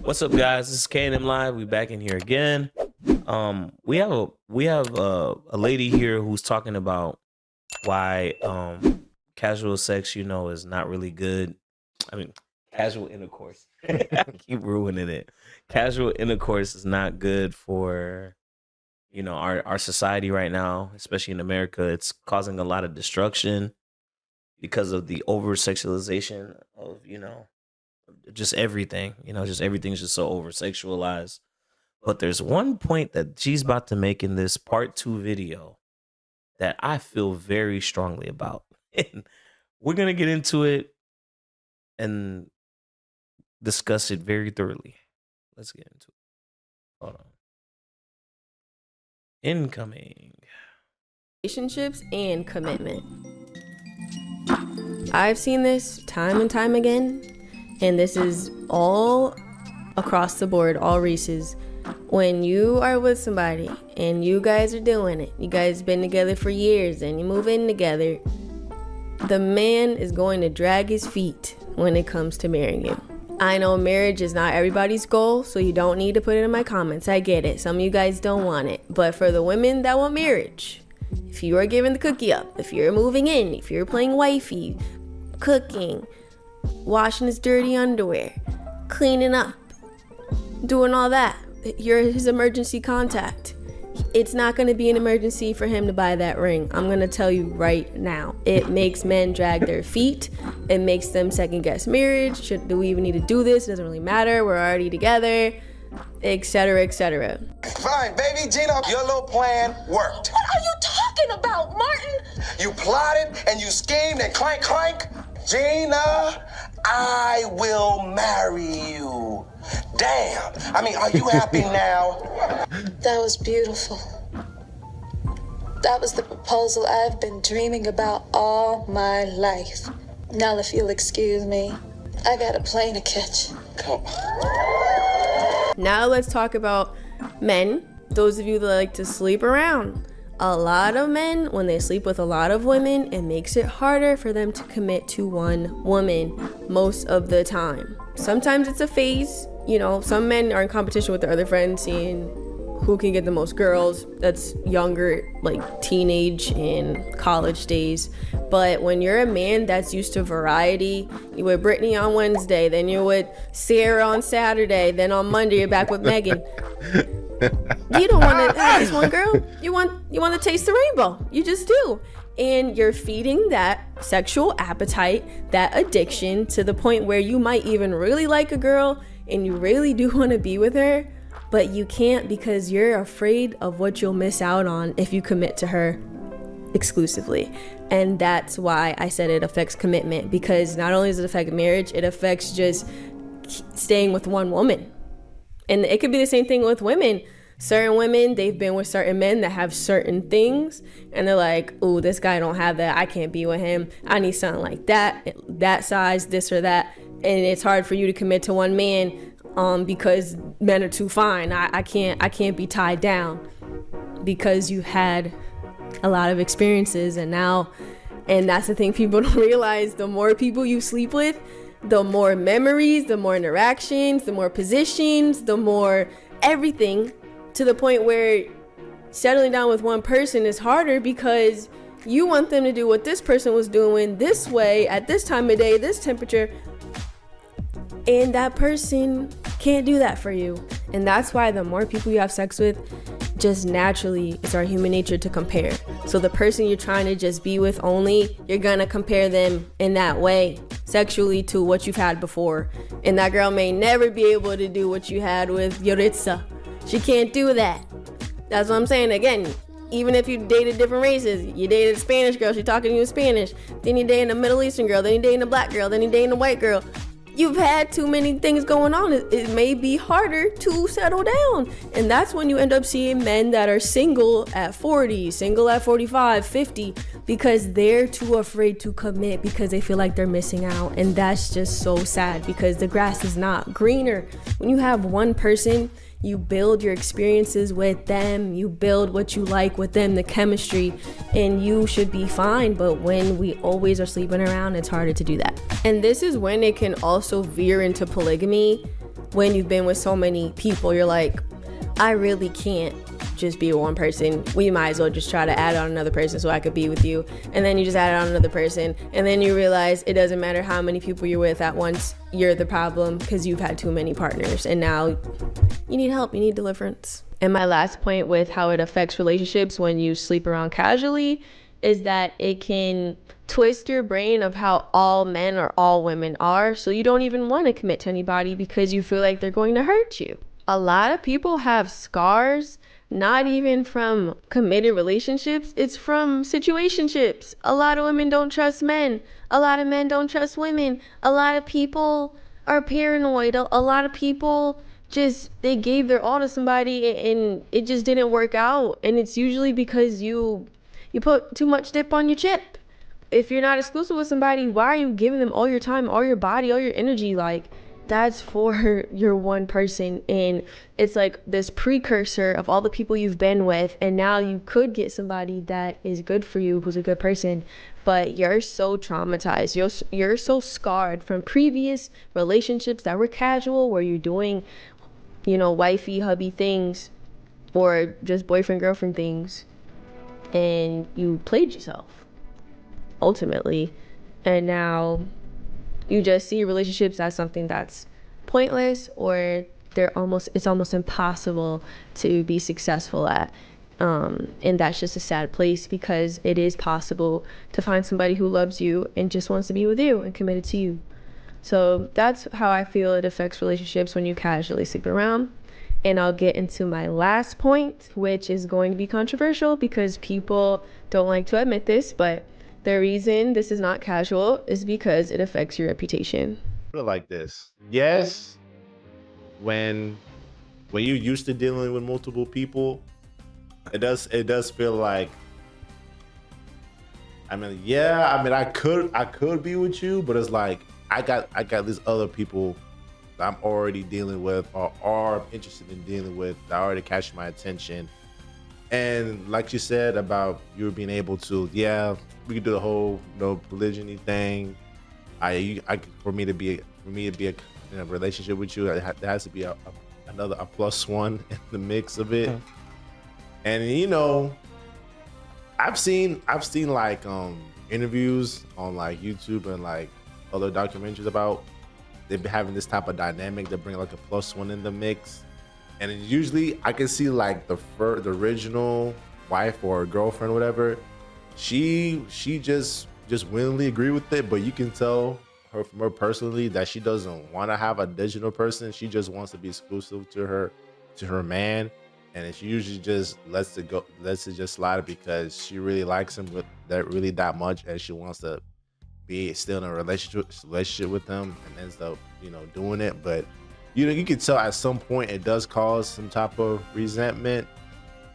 What's up, guys? This is K&M Live. We back in here again. We have a lady here who's talking about why casual sex, is not really good. I mean, casual intercourse. I keep ruining it. Casual intercourse is not good for our society right now, especially in America. It's causing a lot of destruction because of the over sexualization of just everything. Just everything's just so over sexualized. But there's one point that she's about to make in this part 2 video that I feel very strongly about. And we're going to get into it and discuss it very thoroughly. Let's get into it. Hold on. Incoming. Relationships and commitment. I've seen this time and time again, and this is all across the board, all races. When you are with somebody and you guys are doing it, you guys been together for years and you move in together, the man is going to drag his feet when it comes to marrying you. I know marriage is not everybody's goal, so you don't need to put it in my comments. I get it. Some of you guys don't want it. But for the women that want marriage, if you are giving the cookie up, if you're moving in, if you're playing wifey, cooking, washing his dirty underwear, cleaning up, doing all that, you're his emergency contact. It's not going to be an emergency for him to buy that ring. I'm going to tell you right now. It makes men drag their feet. It makes them second guess marriage. Do we even need to do this? It doesn't really matter. We're already together, etc., etc. Fine, baby Gina, your little plan worked. What are you talking about, Martin? You plotted and you schemed and clank. Gina, I will marry you. Damn. I mean, are you happy now? That was beautiful. That was the proposal I've been dreaming about all my life. Now, if you'll excuse me, I got a plane to catch. Come on. Now let's talk about men, those of you that like to sleep around. A lot of men, when they sleep with a lot of women, it makes it harder for them to commit to one woman most of the time. Sometimes it's a phase. Some men are in competition with their other friends, seeing who can get the most girls. That's younger, like teenage and college days. But when you're a man that's used to variety, you with Brittany on Wednesday, then you're with Sarah on Saturday, then on Monday you're back with Megan. You don't want to have this one girl. You want to taste the rainbow. You just do. And you're feeding that sexual appetite, that addiction, to the point where you might even really like a girl and you really do want to be with her, but you can't because you're afraid of what you'll miss out on if you commit to her exclusively. And that's why I said it affects commitment, because not only does it affect marriage, it affects just staying with one woman. And it could be the same thing with women. Certain women, they've been with certain men that have certain things, and they're like, "Ooh, this guy don't have that. I can't be with him. I need something like that size, this or that." And it's hard for you to commit to one man because men are too fine. I can't be tied down because you had a lot of experiences, and that's the thing people don't realize. The more people you sleep with, the more memories, the more interactions, the more positions, the more everything, to the point where settling down with one person is harder because you want them to do what this person was doing this way at this time of day, this temperature, and that person can't do that for you. And that's why the more people you have sex with, just naturally, it's our human nature to compare. So the person you're trying to just be with only, you're gonna compare them in that way sexually to what you've had before. And that girl may never be able to do what you had with Yoritza. She can't do that. That's what I'm saying. Again, even if you dated different races, you dated a Spanish girl, she's talking to you in Spanish, then you dating a Middle Eastern girl, then you dating a black girl, then you dating a white girl. You've had too many things going on. It may be harder to settle down. And that's when you end up seeing men that are single at 40, single at 45, 50, because they're too afraid to commit because they feel like they're missing out. And that's just so sad, because the grass is not greener. When you have one person, you build your experiences with them, you build what you like with them, the chemistry, and you should be fine. But when we always are sleeping around, it's harder to do that. And this is when it can also veer into polygamy. when you've been with so many people, you're like, I really can't just be with one person. We might as well just try to add on another person so I could be with you. And then you just add on another person. And then you realize it doesn't matter how many people you're with at once, you're the problem because you've had too many partners. And now you need help, you need deliverance. And my last point with how it affects relationships when you sleep around casually is that it can twist your brain of how all men or all women are. So you don't even want to commit to anybody because you feel like they're going to hurt you. A lot of people have scars, not even from committed relationships, it's from situationships. A lot of women don't trust men. A lot of men don't trust women. A lot of people are paranoid. A lot of people just, they gave their all to somebody and it just didn't work out. And it's usually because you put too much dip on your chip. If you're not exclusive with somebody, why are you giving them all your time, all your body, all your energy? Like, that's for your one person. And it's like this precursor of all the people you've been with. And now you could get somebody that is good for you, who's a good person. But you're so traumatized. You're so scarred from previous relationships that were casual, where you're doing, wifey, hubby things, or just boyfriend, girlfriend things. And you played yourself, ultimately. And now you just see relationships as something that's pointless, or it's almost impossible to be successful at. And that's just a sad place, because it is possible to find somebody who loves you and just wants to be with you and committed to you. So that's how I feel it affects relationships when you casually sleep around. And I'll get into my last point, which is going to be controversial because people don't like to admit this, but the reason this is not casual is because it affects your reputation. Put it like this. Yes, when you're used to dealing with multiple people, it does feel like, I could be with you, but it's like I got these other people that I'm already dealing with or are interested in dealing with that already catch my attention. And like you said about you being able to, we could do the whole polygyny thing. For me to be in a relationship with you, there has to be a plus one in the mix of it. And I've seen like interviews on like YouTube and like other documentaries about they've been having this type of dynamic to bring like a plus one in the mix. And usually I can see like the original wife or girlfriend or whatever, she just willingly agree with it, but you can tell her from her personally that she doesn't want to have a digital person. She just wants to be exclusive to her man, and she usually just lets it just slide because she really likes him that much, and she wants to be still in a relationship with him and ends up doing it. But you can tell at some point it does cause some type of resentment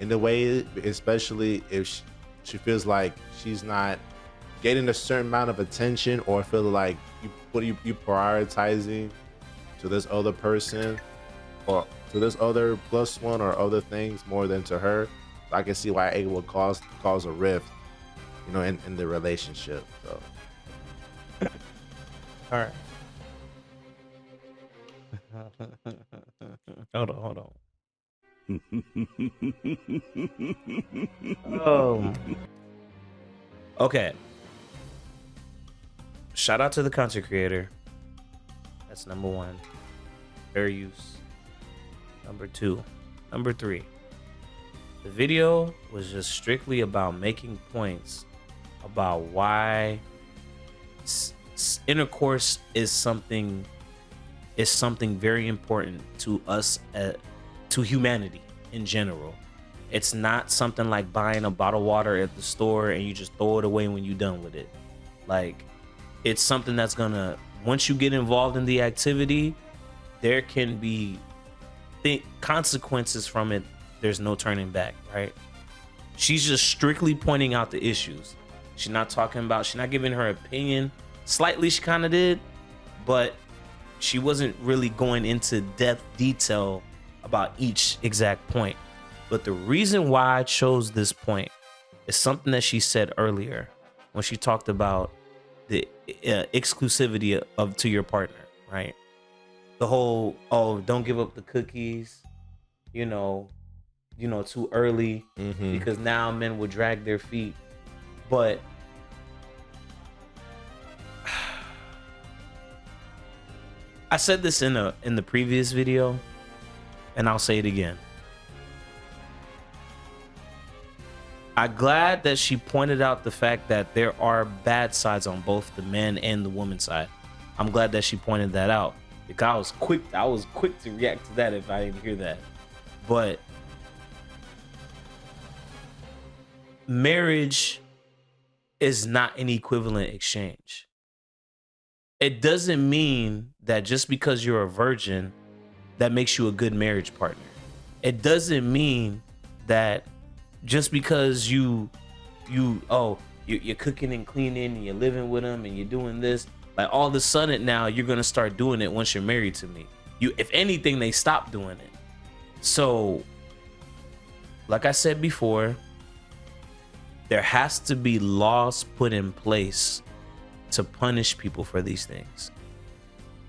in the way, especially if she feels like she's not getting a certain amount of attention, or feel like you prioritizing to this other person or to this other plus one or other things more than to her. So I can see why it will cause a rift, in the relationship. So. All right. Hold on. Okay. Shout out to the content creator. That's number one. Fair use. Number two. Number three. The video was just strictly about making points about why intercourse is something very important to us, to humanity in general. It's not something like buying a bottle of water at the store and you just throw it away when you're done with it. Like, it's something that's gonna, once you get involved in the activity, there can be consequences from it. There's no turning back, right? She's just strictly pointing out the issues. She's not giving her opinion. Slightly she kind of did, but she wasn't really going into depth detail about each exact point. But the reason why I chose this point is something that she said earlier when she talked about the exclusivity to your partner, right? the whole, oh, don't give up the cookies, too early, because now men will drag their feet. But I said this in the previous video, and I'll say it again. I'm glad that she pointed out the fact that there are bad sides on both the men and the woman side. I'm glad that she pointed that out, because I was quick to react to that if I didn't hear that. But marriage is not an equivalent exchange. It doesn't mean that just because you're a virgin, that makes you a good marriage partner. It doesn't mean that just because you're cooking and cleaning and you're living with them and you're doing this, like all of a sudden now you're gonna start doing it once you're married to me. If anything, they stop doing it. So, like I said before, there has to be laws put in place to punish people for these things.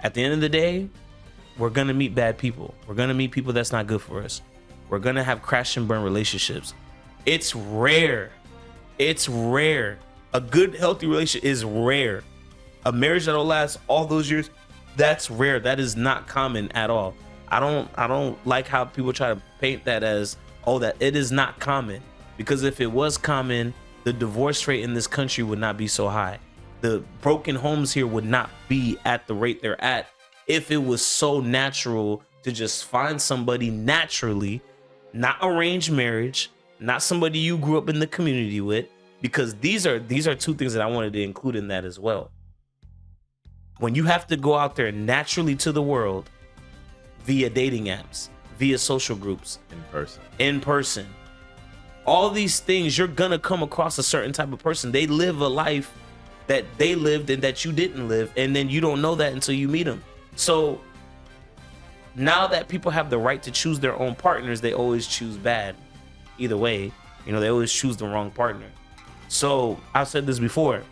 At the end of the day, we're gonna meet bad people. We're gonna meet people that's not good for us. We're gonna have crash and burn relationships. It's rare. It's rare. A good, healthy relationship is rare. A marriage that'll last all those years, that's rare. That is not common at all. I don't like how people try to paint that as, oh, that it is not common. Because if it was common, the divorce rate in this country would not be so high. The broken homes here would not be at the rate they're at if it was so natural to just find somebody naturally, not arranged marriage, not somebody you grew up in the community with, because these are two things that I wanted to include in that as well. When you have to go out there naturally to the world via dating apps, via social groups, in person, all these things, you're gonna come across a certain type of person. They live a life that they lived and that you didn't live, and then you don't know that until you meet them. So now that people have the right to choose their own partners, they always choose bad. Either way, they always choose the wrong partner. So I've said this before,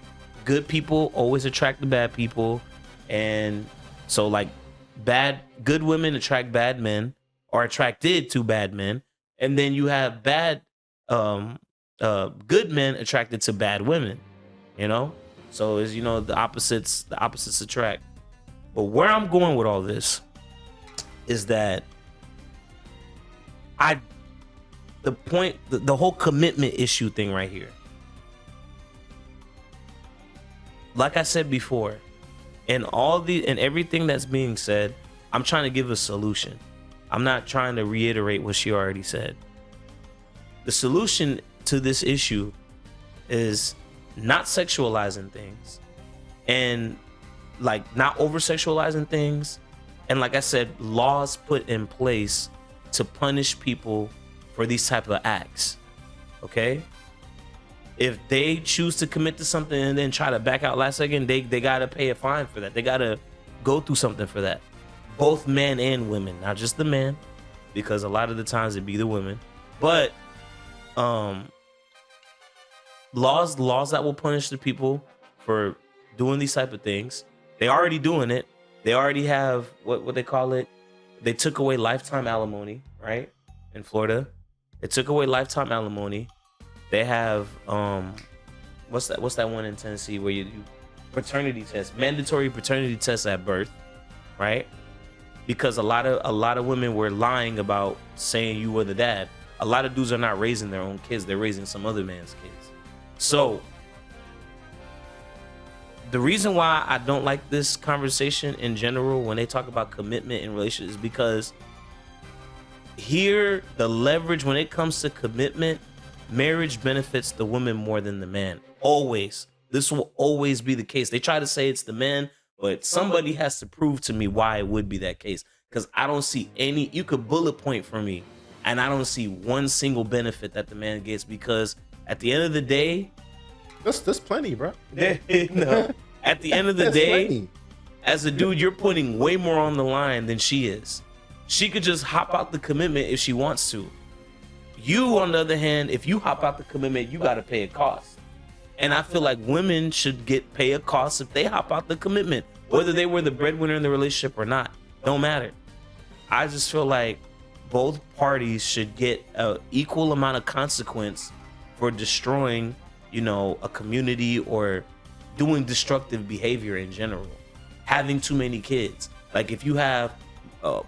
good people always attract the bad people. And so like good women attract bad men, or attracted to bad men. And then you have good men attracted to bad women, So as the opposites attract. But where I'm going with all this is that the whole commitment issue thing right here. Like I said before, and everything that's being said, I'm trying to give a solution. I'm not trying to reiterate what she already said. The solution to this issue is not sexualizing things, and like not over sexualizing things, and like I said, laws put in place to punish people for these type of acts. Okay, if they choose to commit to something and then try to back out last second, they gotta pay a fine for that. They gotta go through something for that. Both men and women, not just the man, because a lot of the times it be the women. But laws that will punish the people for doing these type of things. They already doing it. They already have what they call it. They took away lifetime alimony, right? In Florida, they took away lifetime alimony. They have what's that one in Tennessee where you do paternity tests, mandatory paternity tests at birth, right? Because a lot of women were lying about saying you were the dad. A lot of dudes are not raising their own kids; they're raising some other man's kids. So the reason why I don't like this conversation in general when they talk about commitment in relationships is because here the leverage when it comes to commitment, marriage benefits the woman more than the man. Always. This will always be the case. They try to say it's the man, but somebody has to prove to me why it would be that case. Because I don't see any, you could bullet point for me, and I don't see one single benefit that the man gets, because at the end of the day, That's plenty, bro. no. At the end of the day, as a dude, you're putting way more on the line than she is. She could just hop out the commitment if she wants to. You, on the other hand, if you hop out the commitment, you got to pay a cost. And I feel like women should pay a cost if they hop out the commitment, whether they were the breadwinner in the relationship or not. Don't matter. I just feel like both parties should get an equal amount of consequence for destroying, a community or doing destructive behavior in general. Having too many kids. Like if you have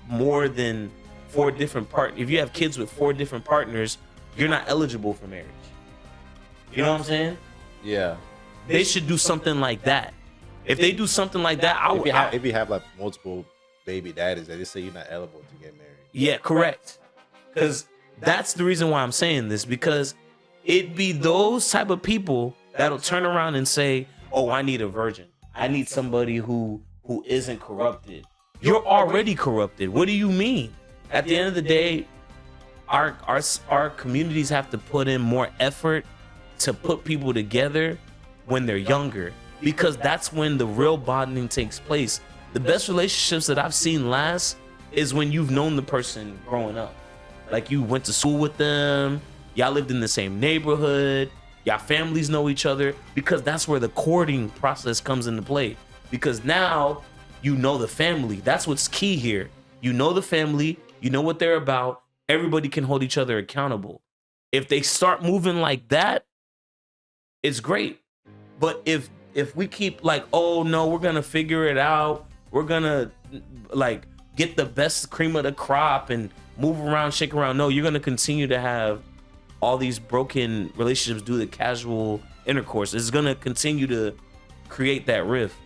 more than 4 different if you have kids with 4 different partners, you're not eligible for marriage. You know what I'm saying? Yeah. They should do something like that. If they do something like that, if you have like multiple baby daddies, they just say you're not eligible to get married. Yeah, correct. Because that's the reason why I'm saying this, because it be those type of people that'll turn around and say, oh, I need a virgin. I need somebody who isn't corrupted. You're already corrupted. What do you mean? At the end of the day, our communities have to put in more effort to put people together when they're younger, because that's when the real bonding takes place. The best relationships that I've seen last is when you've known the person growing up. Like you went to school with them, y'all lived in the same neighborhood, y'all families know each other, because that's where the courting process comes into play. Because now you know the family. That's what's key here. You know the family, you know what they're about. Everybody can hold each other accountable. If they start moving like that, it's great. But if we keep like, oh no, we're gonna figure it out, we're gonna like get the best cream of the crop and move around, shake around. No, you're gonna continue to have all these broken relationships due to casual intercourse. It's gonna continue to create that rift.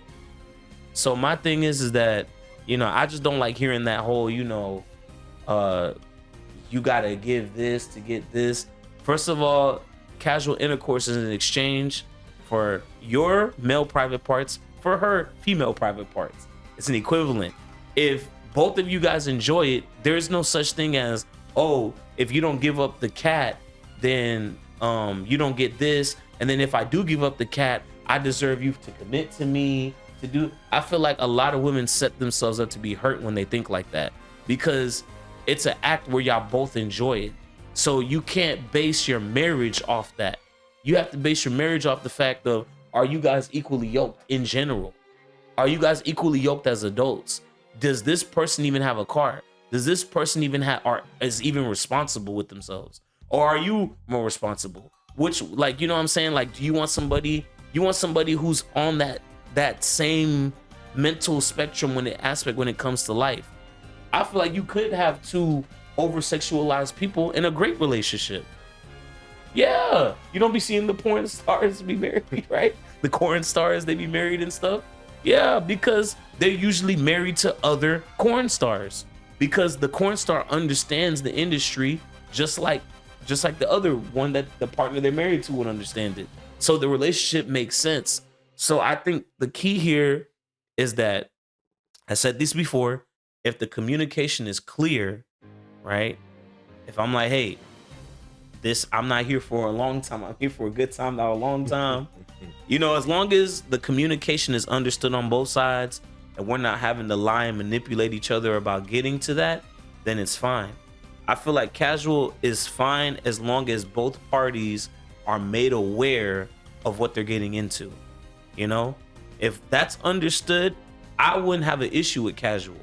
So my thing is that, I just don't like hearing that whole, you gotta give this to get this. First of all, casual intercourse is an exchange for your male private parts for her female private parts. It's an equivalent. If both of you guys enjoy it, there's no such thing as, oh, if you don't give up the cat, then you don't get this. And then if I do give up the cat, I deserve you to commit to me, to do. I feel like a lot of women set themselves up to be hurt when they think like that, because it's an act where y'all both enjoy it. So you can't base your marriage off that. You have to base your marriage off the fact of, are you guys equally yoked in general? Are you guys equally yoked as adults? Does this person even have a car? Does this person even is even responsible with themselves? Or are you more responsible? Which, like, you know what I'm saying? Like, do you want somebody who's on that same mental spectrum when it comes to life? I feel like you could have 2 over-sexualized people in a great relationship. Yeah, you don't be seeing the porn stars be married, right? The corn stars, they be married and stuff. Yeah, because they're usually married to other corn stars, because the corn star understands the industry just like the other one, that the partner they're married to would understand it. So the relationship makes sense. So I think the key here is that, I said this before, if the communication is clear, right? If I'm like, hey, I'm not here for a long time, I'm here for a good time, not a long time. As long as the communication is understood on both sides and we're not having to lie and manipulate each other about getting to that, then it's fine. I feel like casual is fine as long as both parties are made aware of what they're getting into. If that's understood, I wouldn't have an issue with casual.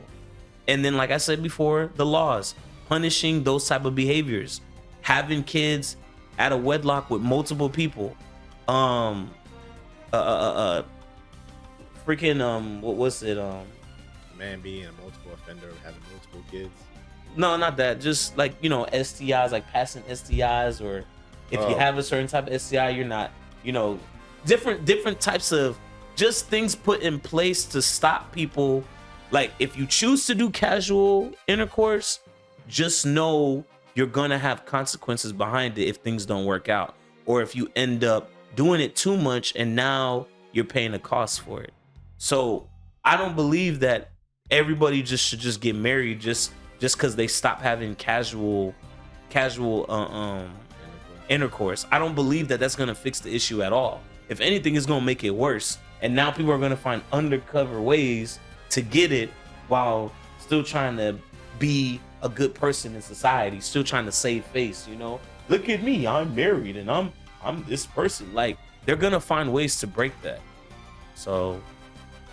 And then, like I said before, the laws punishing those type of behaviors, having kids at a wedlock with multiple people, what was it? Man being a multiple offender, having multiple kids. No, not that. Just like, STIs, like passing STIs, or if you have a certain type of STI, you're not, different types of just things put in place to stop people. Like, if you choose to do casual intercourse, just know you're gonna have consequences behind it if things don't work out, or if you end up doing it too much and now you're paying a cost for it. So I don't believe that everybody should just get married just because they stop having casual intercourse. I don't believe that that's gonna fix the issue at all. If anything, it's gonna make it worse. And now people are gonna find undercover ways to get it while still trying to be a good person in society, still trying to save face. Look at me, I'm married and I'm this person. Like, they're gonna find ways to break that. So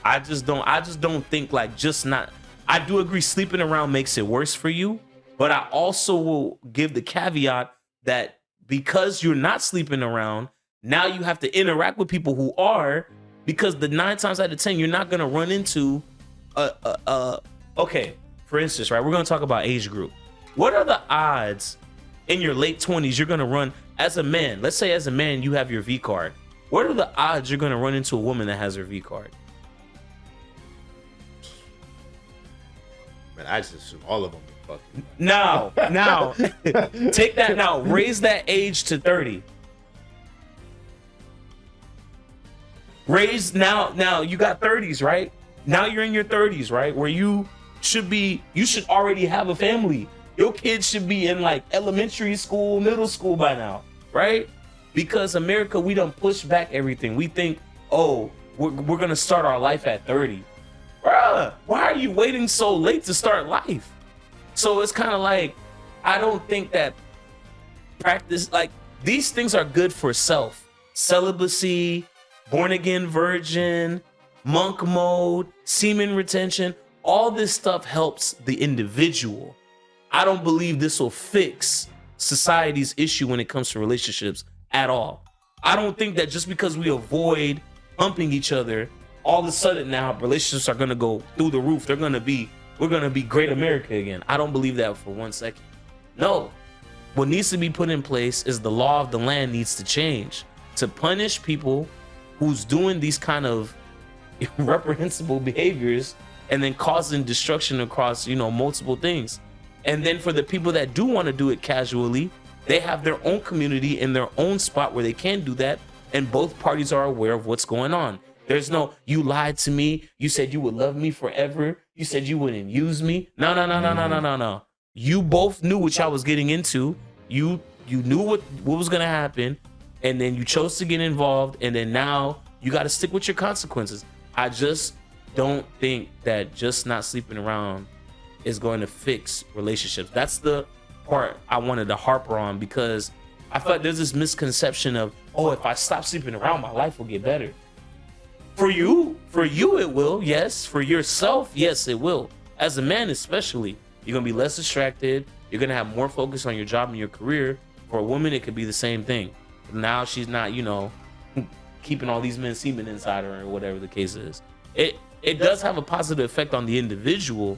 I just don't think, like, just not I do agree sleeping around makes it worse for you, but I also will give the caveat that because you're not sleeping around, now you have to interact with people who are, because the 9 times out of 10 you're not gonna run into okay, for instance, right? We're gonna talk about age group. What are the odds in your late 20s you're gonna run as a man? Let's say as a man you have your V card. What are the odds you're gonna run into a woman that has her V card? Man, I just assume all of them are fucking. Now, take that now. Raise that age to 30. Raise now you got 30s, right? Now you're in your 30s, right? Where you should already have a family. Your kids should be in like elementary school, middle school by now, right? Because America, we don't push back everything. We think, oh, we're gonna start our life at 30. Bruh, why are you waiting so late to start life? So it's kind of like, I don't think that practice, like, these things are good for self. Celibacy, born again virgin, monk mode, semen retention, all this stuff helps the individual. I don't believe this will fix society's issue when it comes to relationships at all. I don't think that just because we avoid humping each other, all of a sudden now relationships are gonna go through the roof. We're gonna be great America again. I don't believe that for 1 second. No, what needs to be put in place is the law of the land needs to change to punish people who's doing these kind of reprehensible behaviors and then causing destruction across, multiple things. And then for the people that do want to do it casually, they have their own community in their own spot where they can do that, and both parties are aware of what's going on. There's no, you lied to me, you said you would love me forever, you said you wouldn't use me. No. You both knew what y'all was getting into. You knew what was gonna happen, and then you chose to get involved, and then now you got to stick with your consequences. I just don't think that just not sleeping around is going to fix relationships. That's the part I wanted to harper on, because I feel like there's this misconception of, oh, if I stop sleeping around, my life will get better. For you it will, yes. For yourself, yes, it will. As a man especially, you're gonna be less distracted. You're gonna have more focus on your job and your career. For a woman, it could be the same thing. Now she's not, keeping all these men's semen inside her or whatever the case is. It does have a positive effect on the individual,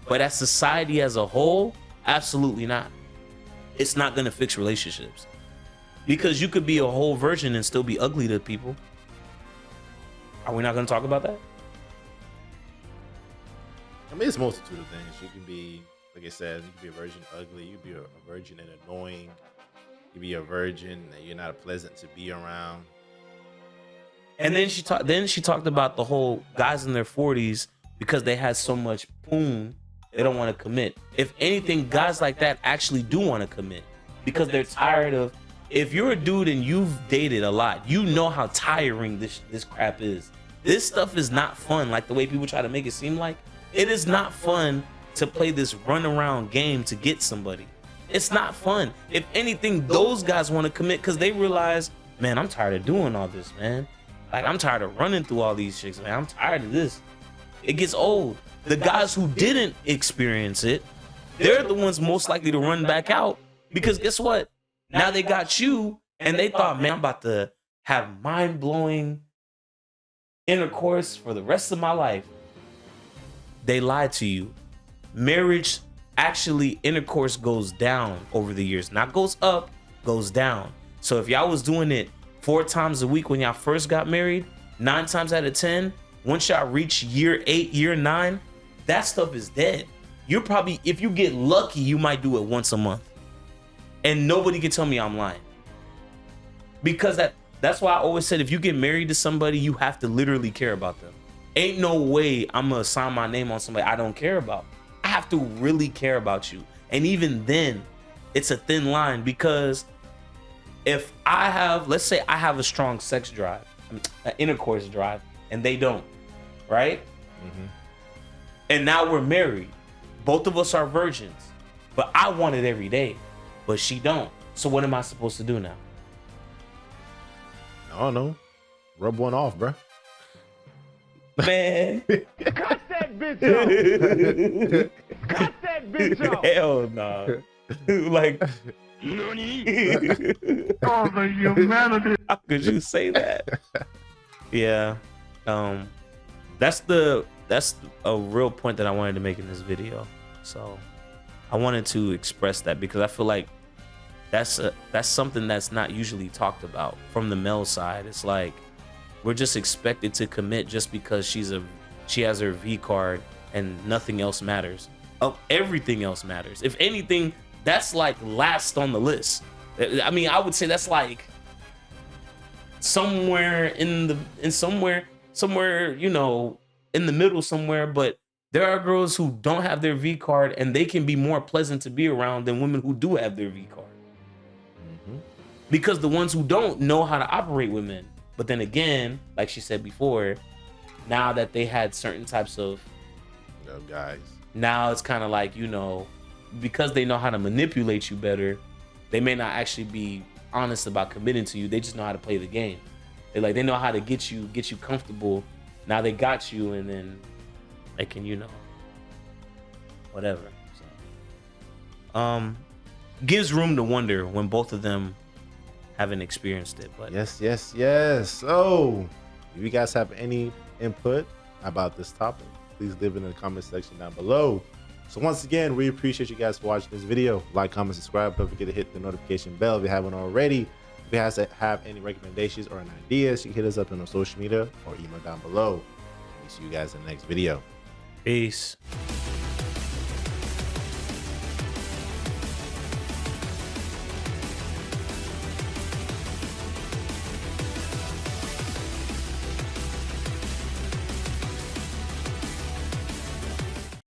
but as society as a whole, absolutely not. It's not gonna fix relationships, because you could be a whole virgin and still be ugly to people. Are we not gonna talk about that? I mean, it's a multitude of things. You can be, like I said, you can be a virgin ugly. You can be a virgin and annoying. You can be a virgin and you're not pleasant to be around. And then she talked about the whole guys in their 40s, because they had so much poon, they don't want to commit. If anything, guys like that actually do want to commit, because they're tired of, if you're a dude and you've dated a lot, you know how tiring this crap is. This stuff is not fun, like the way people try to make it seem like. It is not fun to play this run around game to get somebody. It's not fun. If anything, those guys want to commit because they realize, man, I'm tired of doing all this, man. Like, I'm tired of running through all these chicks, man. I'm tired of this. It gets old. The guys who didn't experience it, they're the ones most likely to run back out, because guess what? Now they got you, and they thought, man, I'm about to have mind-blowing intercourse for the rest of my life. They lied to you. Marriage, actually, intercourse goes down over the years. Not goes up, goes down. So if y'all was doing it 4 times a week when y'all first got married, 9 times out of 10, once y'all reach year 8, year 9, that stuff is dead. You're probably, if you get lucky, you might do it once a month. And nobody can tell me I'm lying. Because that's why I always said, if you get married to somebody, you have to literally care about them. Ain't no way I'm gonna sign my name on somebody I don't care about. I have to really care about you. And even then, it's a thin line, because if I have, let's say I have a strong sex drive, an intercourse drive, and they don't, right? Mm-hmm. And now we're married. Both of us are virgins, but I want it every day, but she don't. So what am I supposed to do now? I don't know. Rub one off, bro. Man. Cut that bitch off. Cut that bitch off. Hell no. Like, All the humanity. how could you say that? Yeah. That's a real point that I wanted to make in this video. So I wanted to express that because I feel like that's something that's not usually talked about from the male side. It's like we're just expected to commit just because she has her V card and nothing else matters. Everything else matters. If anything, that's like last on the list. I mean, I would say that's like somewhere, you know, in the middle somewhere. But there are girls who don't have their V card and they can be more pleasant to be around than women who do have their V card. Because the ones who don't know how to operate with men. But then again, like she said before, now that they had certain types of guys, now it's kind of like, you know, because they know how to manipulate you better, they may not actually be honest about committing to you. They just know how to play the game. They know how to get you comfortable. Now they got you, and then they can, you know, whatever. So, gives room to wonder when both of them haven't experienced it. But yes. So, if you guys have any input about this topic, please leave it in the comment section down below. So once again, we appreciate you guys for watching this video. Like, comment, subscribe. Don't forget to hit the notification bell if you haven't already. If you guys have any recommendations or ideas, you can hit us up on our social media or email down below. We see you guys in the next video. peace.